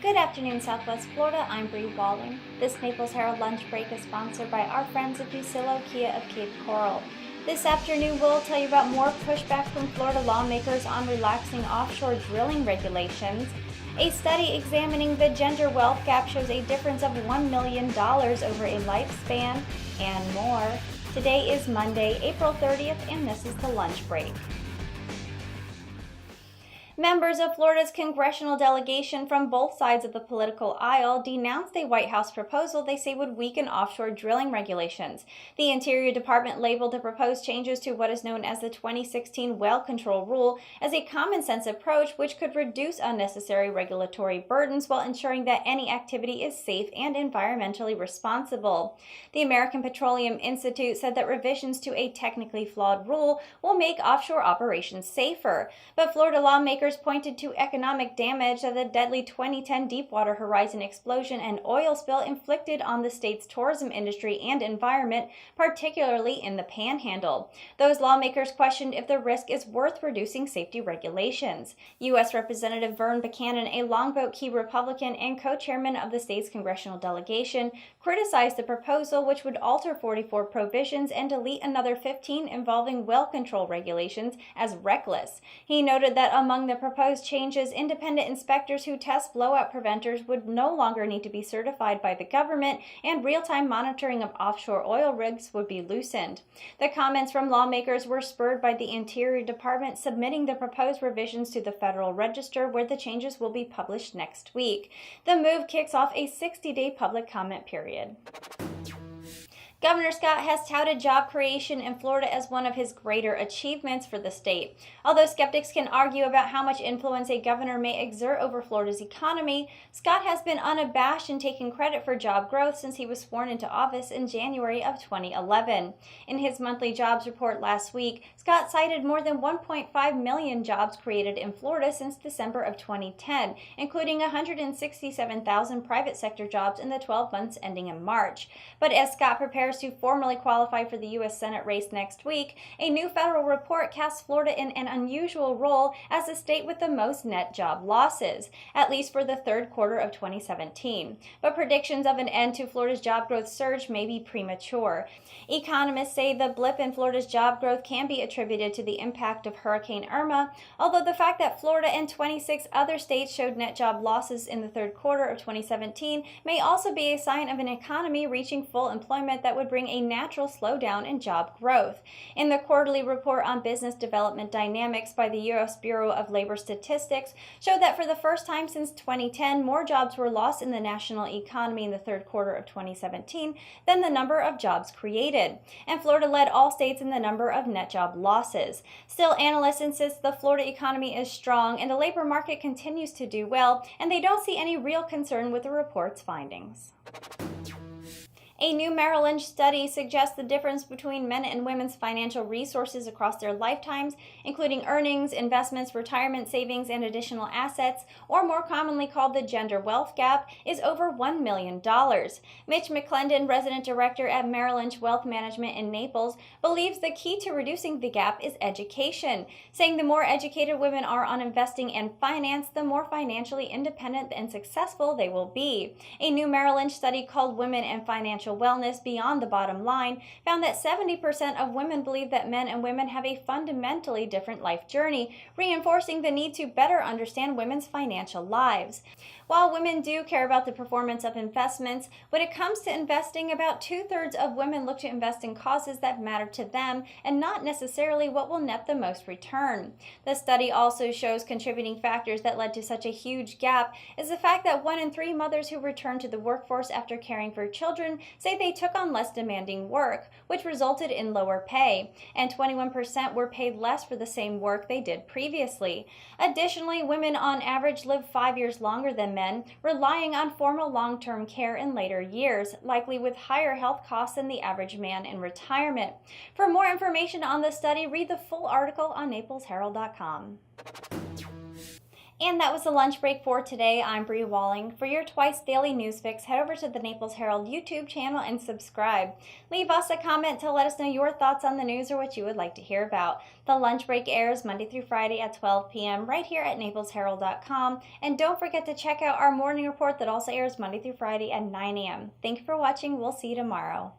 Good afternoon, Southwest Florida. I'm Bri Walling. This Naples Herald Lunch Break is sponsored by our friends at Fusillo Kia of Cape Coral. This afternoon, we'll tell you about more pushback from Florida lawmakers on relaxing offshore drilling regulations. A study examining the gender wealth gap shows a difference of $1 million over a lifespan, and more. Today is Monday, April 30th, and this is the Lunch Break. Members of Florida's congressional delegation from both sides of the political aisle denounced a White House proposal they say would weaken offshore drilling regulations. The Interior Department labeled the proposed changes to what is known as the 2016 Well Control Rule as a common-sense approach which could reduce unnecessary regulatory burdens while ensuring that any activity is safe and environmentally responsible. The American Petroleum Institute said that revisions to a technically flawed rule will make offshore operations safer, but Florida lawmakers pointed to economic damage that the deadly 2010 Deepwater Horizon explosion and oil spill inflicted on the state's tourism industry and environment, particularly in the Panhandle. Those lawmakers questioned if the risk is worth reducing safety regulations. U.S. Representative Vern Buchanan, a Longboat Key Republican and co-chairman of the state's congressional delegation, criticized the proposal, which would alter 44 provisions and delete another 15 involving well control regulations, as reckless. He noted that among the proposed changes, independent inspectors who test blowout preventers would no longer need to be certified by the government, and real-time monitoring of offshore oil rigs would be loosened. The comments from lawmakers were spurred by the Interior Department submitting the proposed revisions to the Federal Register, where the changes will be published next week. The move kicks off a 60-day public comment period. Governor Scott has touted job creation in Florida as one of his greater achievements for the state. Although skeptics can argue about how much influence a governor may exert over Florida's economy, Scott has been unabashed in taking credit for job growth since he was sworn into office in January of 2011. In his monthly jobs report last week, Scott cited more than 1.5 million jobs created in Florida since December of 2010, including 167,000 private sector jobs in the 12 months ending in March. But as Scott prepares to formally qualify for the U.S. Senate race next week, a new federal report casts Florida in an unusual role as the state with the most net job losses, at least for the third quarter of 2017. But predictions of an end to Florida's job growth surge may be premature. Economists say the blip in Florida's job growth can be attributed to the impact of Hurricane Irma, although the fact that Florida and 26 other states showed net job losses in the third quarter of 2017 may also be a sign of an economy reaching full employment that would bring a natural slowdown in job growth. In the quarterly report on business development dynamics by the U.S. Bureau of Labor Statistics showed that for the first time since 2010, more jobs were lost in the national economy in the third quarter of 2017 than the number of jobs created. And Florida led all states in the number of net job losses. Still, analysts insist the Florida economy is strong and the labor market continues to do well, and they don't see any real concern with the report's findings. A new Merrill Lynch study suggests the difference between men and women's financial resources across their lifetimes, including earnings, investments, retirement savings, and additional assets, or more commonly called the gender wealth gap, is over $1 million. Mitch McClendon, resident director at Merrill Lynch Wealth Management in Naples, believes the key to reducing the gap is education, saying the more educated women are on investing and finance, the more financially independent and successful they will be. A new Merrill Lynch study called Women and Financial Wellness Beyond the Bottom Line found that 70% of women believe that men and women have a fundamentally different life journey, reinforcing the need to better understand women's financial lives. While women do care about the performance of investments, when it comes to investing, about 2/3 of women look to invest in causes that matter to them and not necessarily what will net the most return. The study also shows contributing factors that led to such a huge gap is the fact that 1 in 3 mothers who return to the workforce after caring for children say they took on less demanding work, which resulted in lower pay, and 21% were paid less for the same work they did previously. Additionally, women on average live 5 years longer than men, relying on formal long-term care in later years, likely with higher health costs than the average man in retirement. For more information on the study, read the full article on naplesherald.com. And that was the lunch break for today. I'm Bri Walling. For your twice daily news fix, head over to the Naples Herald YouTube channel and subscribe. Leave us a comment to let us know your thoughts on the news or what you would like to hear about. The lunch break airs Monday through Friday at 12 p.m. right here at naplesherald.com. And don't forget to check out our morning report that also airs Monday through Friday at 9 a.m. Thank you for watching. We'll see you tomorrow.